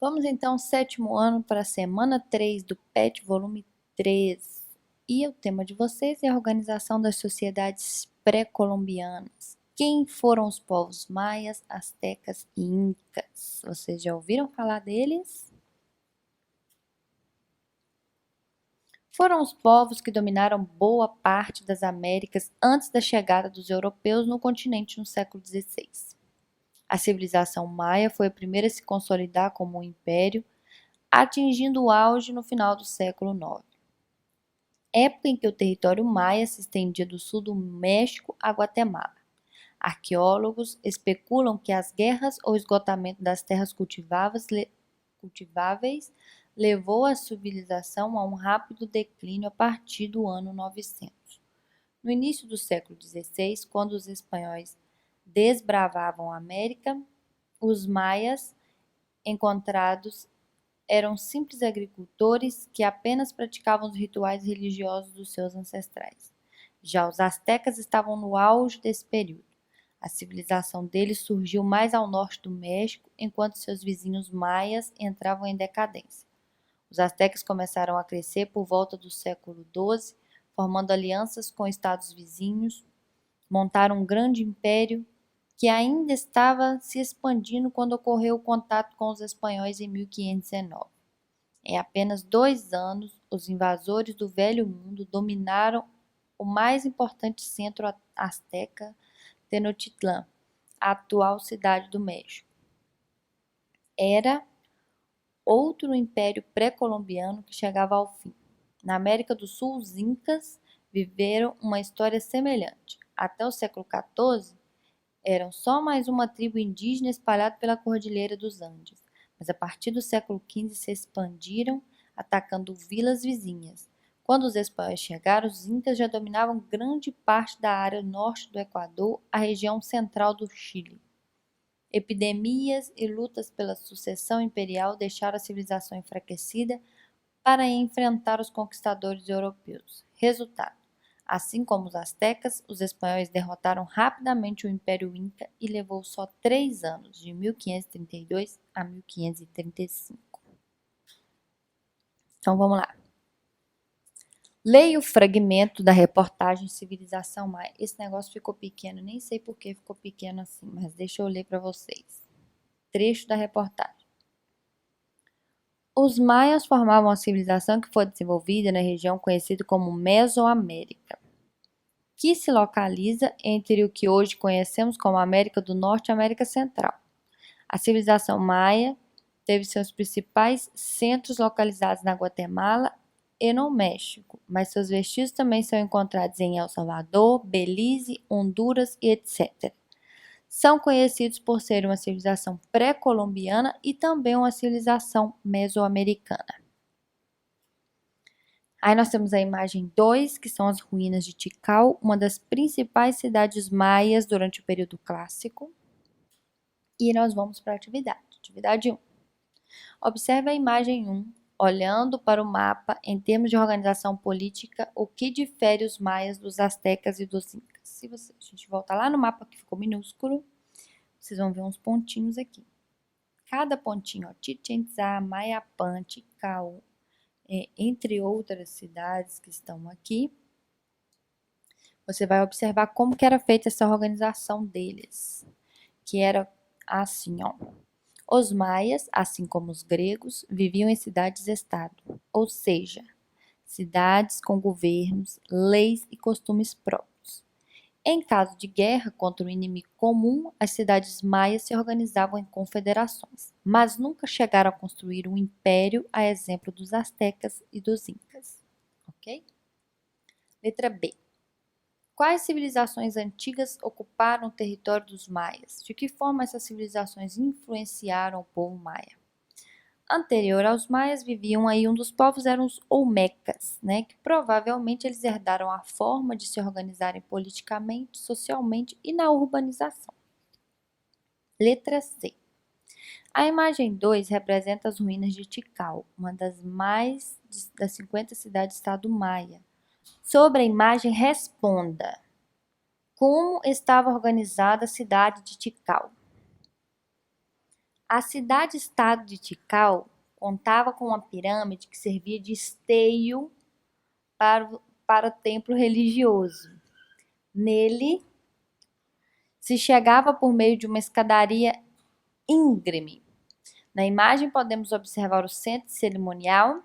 Vamos então ao sétimo ano para a semana 3 do PET, volume 3. E o tema de vocês é a organização das sociedades pré-colombianas. Quem foram os povos maias, astecas e incas? Vocês já ouviram falar deles? Foram os povos que dominaram boa parte das Américas antes da chegada dos europeus no continente no século XVI. A civilização maia foi a primeira a se consolidar como um império, atingindo o auge no final do século IX, época em que o território maia se estendia do sul do México a Guatemala. Arqueólogos especulam que as guerras ou esgotamento das terras cultiváveis levou a civilização a um rápido declínio a partir do ano 900. No início do século XVI, quando os espanhóis desbravavam a América, os maias encontrados eram simples agricultores que apenas praticavam os rituais religiosos dos seus ancestrais. Já os astecas estavam no auge desse período. A civilização deles surgiu mais ao norte do México, enquanto seus vizinhos maias entravam em decadência. Os astecas começaram a crescer por volta do século XII, formando alianças com estados vizinhos, montaram um grande império que ainda estava se expandindo quando ocorreu o contato com os espanhóis em 1519. Em apenas 2 anos, os invasores do Velho Mundo dominaram o mais importante centro asteca, Tenochtitlán, a atual cidade do México. Era outro império pré-colombiano que chegava ao fim. Na América do Sul, os incas viveram uma história semelhante. Até o século XIV, eram só mais uma tribo indígena espalhada pela Cordilheira dos Andes, mas a partir do século XV se expandiram, atacando vilas vizinhas. Quando os espanhóis chegaram, os incas já dominavam grande parte da área norte do Equador, a região central do Chile. Epidemias e lutas pela sucessão imperial deixaram a civilização enfraquecida para enfrentar os conquistadores europeus. Resultado: assim como os astecas, os espanhóis derrotaram rapidamente o Império Inca e levou só 3 anos, de 1532 a 1535. Então vamos lá. Leia o fragmento da reportagem Civilização Maia. Esse negócio ficou pequeno, nem sei por que ficou pequeno assim, mas deixa eu ler para vocês. Trecho da reportagem. Os maias formavam uma civilização que foi desenvolvida na região conhecida como Mesoamérica, que se localiza entre o que hoje conhecemos como América do Norte e América Central. A civilização maia teve seus principais centros localizados na Guatemala e no México, mas seus vestígios também são encontrados em El Salvador, Belize, Honduras e etc. São conhecidos por ser uma civilização pré-colombiana e também uma civilização mesoamericana. Aí nós temos a imagem 2, que são as ruínas de Tikal, uma das principais cidades maias durante o período clássico. E nós vamos para a atividade. Atividade 1. Observe a imagem 1, olhando para o mapa em termos de organização política, o que difere os maias dos astecas e dos incas. Se a gente voltar lá no mapa que ficou minúsculo, vocês vão ver uns pontinhos aqui. Cada pontinho, ó, Chichén Itzá, Mayapán, Tikal, entre outras cidades que estão aqui, você vai observar como que era feita essa organização deles, que era assim, ó. Os maias, assim como os gregos, viviam em cidades-estado, ou seja, cidades com governos, leis e costumes próprios. Em caso de guerra contra um inimigo comum, as cidades maias se organizavam em confederações, mas nunca chegaram a construir um império a exemplo dos astecas e dos incas. Ok? Letra B. Quais civilizações antigas ocuparam o território dos maias? De que forma essas civilizações influenciaram o povo maia? Anterior aos maias viviam aí um dos povos eram os olmecas, né, que provavelmente eles herdaram a forma de se organizarem politicamente, socialmente e na urbanização. Letra C. A imagem 2 representa as ruínas de Tikal, uma das mais das 50 cidades-estado maia. Sobre a imagem, responda: como estava organizada a cidade de Tikal? A cidade-estado de Tikal contava com uma pirâmide que servia de esteio para o templo religioso. Nele se chegava por meio de uma escadaria íngreme. Na imagem podemos observar o centro cerimonial.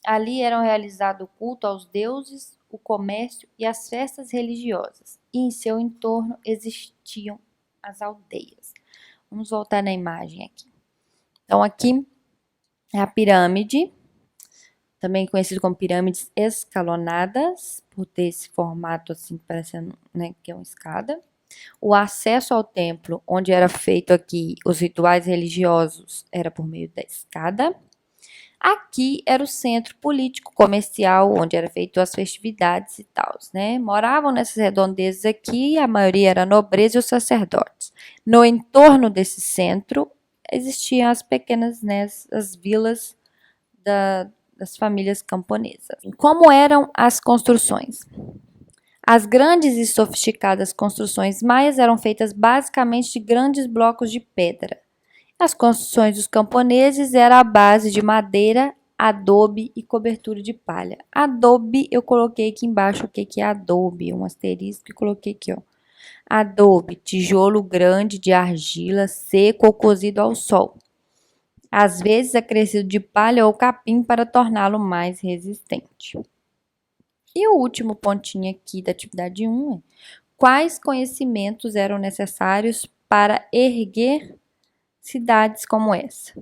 Ali eram realizados o culto aos deuses, o comércio e as festas religiosas. E em seu entorno existiam as aldeias. Vamos voltar na imagem aqui. Então aqui é a pirâmide, também conhecido como pirâmides escalonadas, por ter esse formato assim, parecendo, né, que é uma escada. O acesso ao templo, onde era feito aqui os rituais religiosos, era por meio da escada. Aqui era o centro político comercial, onde era feito as festividades e tal, né? Moravam nessas redondezas aqui, a maioria era a nobreza e os sacerdotes. No entorno desse centro existiam as pequenas, né, as vilas das famílias camponesas. Como eram as construções? As grandes e sofisticadas construções maias eram feitas basicamente de grandes blocos de pedra. As construções dos camponeses eram à base de madeira, adobe e cobertura de palha. Adobe, eu coloquei aqui embaixo o que é adobe, um asterisco e coloquei aqui, ó. Adobe, tijolo grande de argila, seco ou cozido ao sol. Às vezes acrescido de palha ou capim para torná-lo mais resistente. E o último pontinho aqui da atividade 1 é: quais conhecimentos eram necessários para erguer cidades como essa?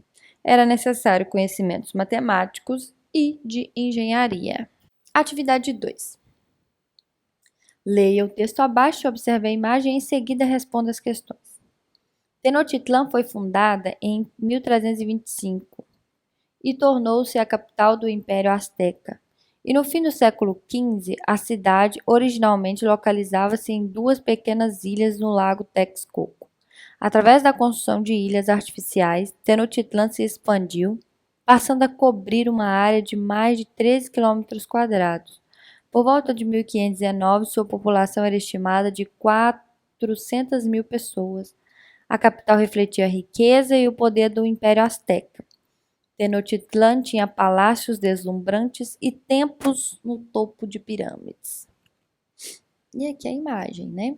Era necessário conhecimentos matemáticos e de engenharia. Atividade 2. Leia o texto abaixo, observe a imagem e em seguida responda as questões. Tenochtitlan foi fundada em 1325 e tornou-se a capital do Império Azteca. E no fim do século XV, a cidade originalmente localizava-se em duas pequenas ilhas no lago Texcoco. Através da construção de ilhas artificiais, Tenochtitlan se expandiu, passando a cobrir uma área de mais de 13 quilômetros quadrados. Por volta de 1519, sua população era estimada de 400 mil pessoas. A capital refletia a riqueza e o poder do Império Azteca. Tenochtitlan tinha palácios deslumbrantes e templos no topo de pirâmides. E aqui a imagem, né?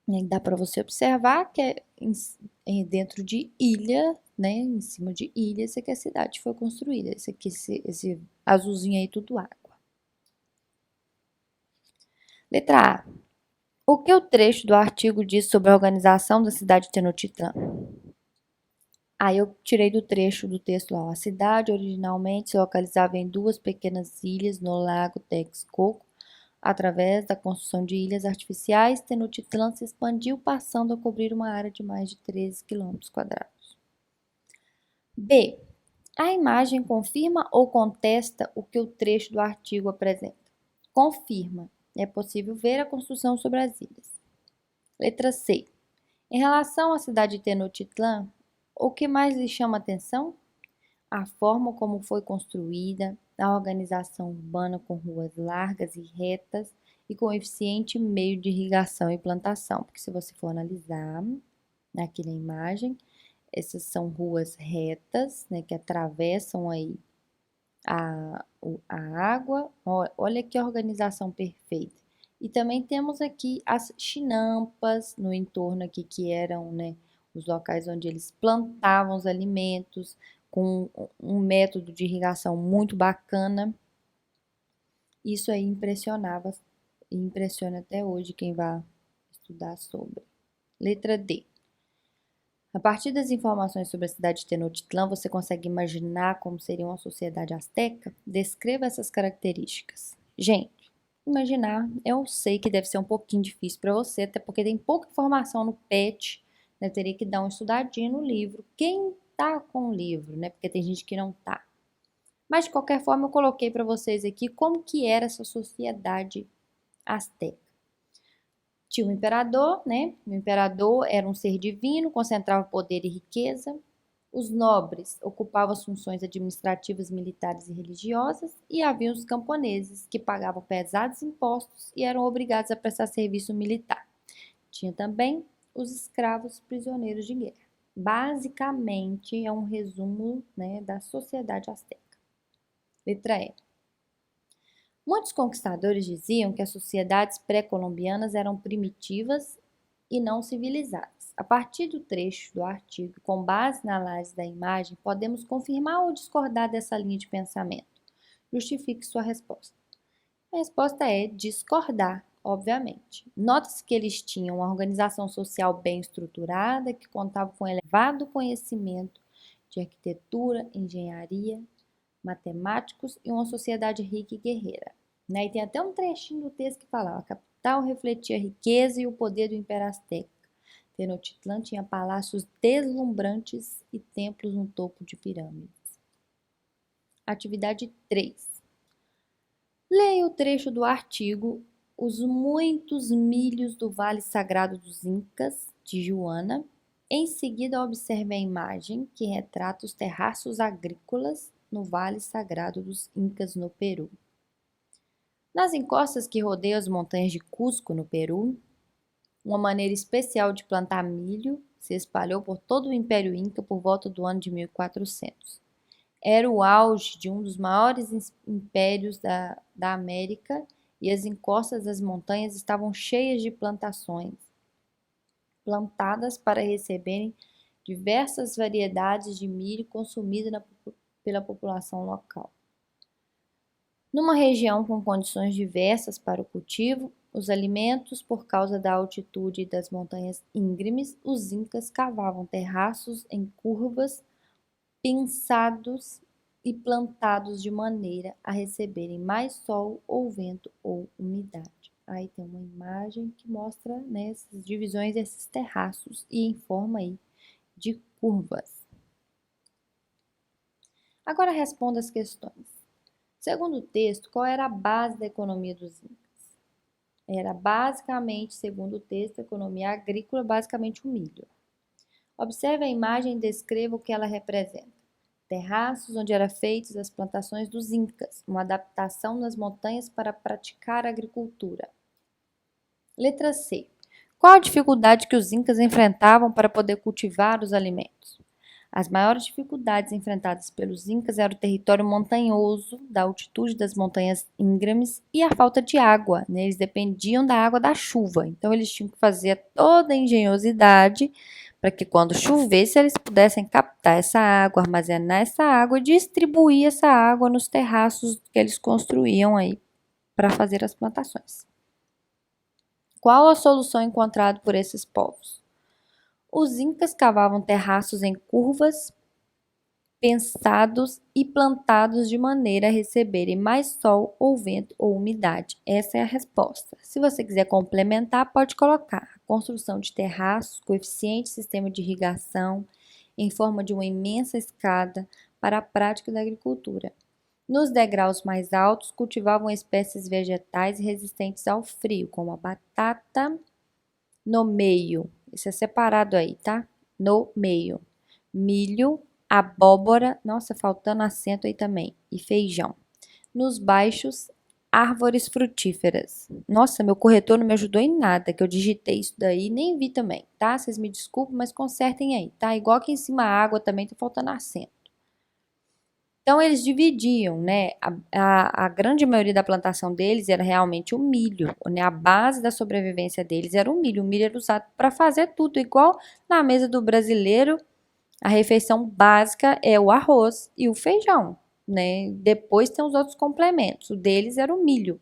E dá para você observar que é dentro de ilha, né? Em cima de ilha, essa aqui é a cidade foi construída. Esse aqui, esse azulzinho aí, tudo água. Letra A. O que o trecho do artigo diz sobre a organização da cidade de Tenochtitlan? Aí eu tirei do trecho do texto lá. A cidade originalmente se localizava em duas pequenas ilhas no lago Texcoco. Através da construção de ilhas artificiais, Tenochtitlan se expandiu, passando a cobrir uma área de mais de 13 quilômetros quadrados. B. A imagem confirma ou contesta o que o trecho do artigo apresenta? Confirma. É possível ver a construção sobre as ilhas. Letra C. Em relação à cidade de Tenochtitlan, o que mais lhe chama atenção? A forma como foi construída, a organização urbana com ruas largas e retas e com eficiente meio de irrigação e plantação. Porque se você for analisar aqui na imagem, essas são ruas retas, né, que atravessam aí a água. Olha que organização perfeita. E também temos aqui as chinampas no entorno aqui, que eram, né, os locais onde eles plantavam os alimentos, com um método de irrigação muito bacana. Isso aí impressionava e impressiona até hoje quem vai estudar sobre. Letra D. A partir das informações sobre a cidade de Tenochtitlan, você consegue imaginar como seria uma sociedade azteca? Descreva essas características. Gente, imaginar, eu sei que deve ser um pouquinho difícil para você, até porque tem pouca informação no PET, né? Eu teria que dar uma estudadinha no livro. Quem tá com o livro, né? Porque tem gente que não tá. Mas de qualquer forma, eu coloquei para vocês aqui como que era essa sociedade azteca. Tinha um imperador, né? O imperador era um ser divino, concentrava poder e riqueza. Os nobres ocupavam as funções administrativas, militares e religiosas, e havia os camponeses, que pagavam pesados impostos e eram obrigados a prestar serviço militar. Tinha também os escravos prisioneiros de guerra. Basicamente, é um resumo, né, da sociedade asteca. Letra E. Muitos conquistadores diziam que as sociedades pré-colombianas eram primitivas e não civilizadas. A partir do trecho do artigo, com base na análise da imagem, podemos confirmar ou discordar dessa linha de pensamento. Justifique sua resposta. A resposta é discordar, obviamente. Nota-se que eles tinham uma organização social bem estruturada, que contava com elevado conhecimento de arquitetura, engenharia, matemáticos e uma sociedade rica e guerreira. E tem até um trechinho do texto que fala: a capital refletia a riqueza e o poder do Império Azteca. Tenochtitlan tinha palácios deslumbrantes e templos no topo de pirâmides. Atividade 3. Leia o trecho do artigo Os Muitos Milhos do Vale Sagrado dos Incas, de Joana. Em seguida, observe a imagem que retrata os terraços agrícolas no Vale Sagrado dos Incas, no Peru. Nas encostas que rodeiam as montanhas de Cusco, no Peru, uma maneira especial de plantar milho se espalhou por todo o Império Inca por volta do ano de 1400. Era o auge de um dos maiores impérios da América e as encostas das montanhas estavam cheias de plantações, plantadas para receberem diversas variedades de milho consumida pela população local. Numa região com condições diversas para o cultivo, os alimentos, por causa da altitude das montanhas íngremes, os incas cavavam terraços em curvas, pensados e plantados de maneira a receberem mais sol ou vento ou umidade. Aí tem uma imagem que mostra, né, essas divisões desses terraços e em forma aí de curvas. Agora responda as questões. Segundo o texto, qual era a base da economia dos incas? Era basicamente, segundo o texto, a economia agrícola, basicamente o milho. Observe a imagem e descreva o que ela representa. Terraços onde eram feitas as plantações dos incas, uma adaptação nas montanhas para praticar a agricultura. Letra C. Qual a dificuldade que os incas enfrentavam para poder cultivar os alimentos? As maiores dificuldades enfrentadas pelos incas eram o território montanhoso, da altitude das montanhas íngremes e a falta de água, né? Eles dependiam da água da chuva, então eles tinham que fazer toda a engenhosidade para que quando chovesse eles pudessem captar essa água, armazenar essa água e distribuir essa água nos terraços que eles construíam aí para fazer as plantações. Qual a solução encontrada por esses povos? Os incas cavavam terraços em curvas, pensados e plantados de maneira a receberem mais sol ou vento ou umidade. Essa é a resposta. Se você quiser complementar, pode colocar a construção de terraços com eficiente sistema de irrigação em forma de uma imensa escada para a prática da agricultura. Nos degraus mais altos, cultivavam espécies vegetais resistentes ao frio, como a batata no meio. Isso é separado aí, tá? No meio. Milho, abóbora, nossa, faltando acento aí também, e feijão. Nos baixos, árvores frutíferas. Nossa, meu corretor não me ajudou em nada, que eu digitei isso daí e nem vi também, tá? Vocês me desculpem, mas consertem aí, tá? Igual aqui em cima a água também tá faltando acento. Então, eles dividiam, né? A grande maioria da plantação deles era realmente o milho, né? A base da sobrevivência deles era o milho. O milho era usado para fazer tudo, igual na mesa do brasileiro. A refeição básica é o arroz e o feijão, né? Depois tem os outros complementos. O deles era o milho.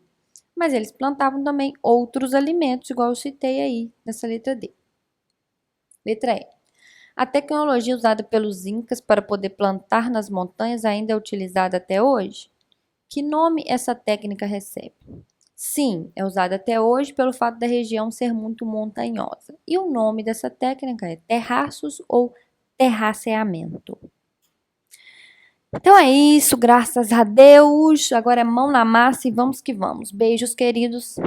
Mas eles plantavam também outros alimentos, igual eu citei aí nessa letra D. Letra E. A tecnologia usada pelos incas para poder plantar nas montanhas ainda é utilizada até hoje? Que nome essa técnica recebe? Sim, é usada até hoje pelo fato da região ser muito montanhosa. E o nome dessa técnica é terraços ou terraceamento. Então é isso, graças a Deus. Agora é mão na massa e vamos que vamos. Beijos, queridos.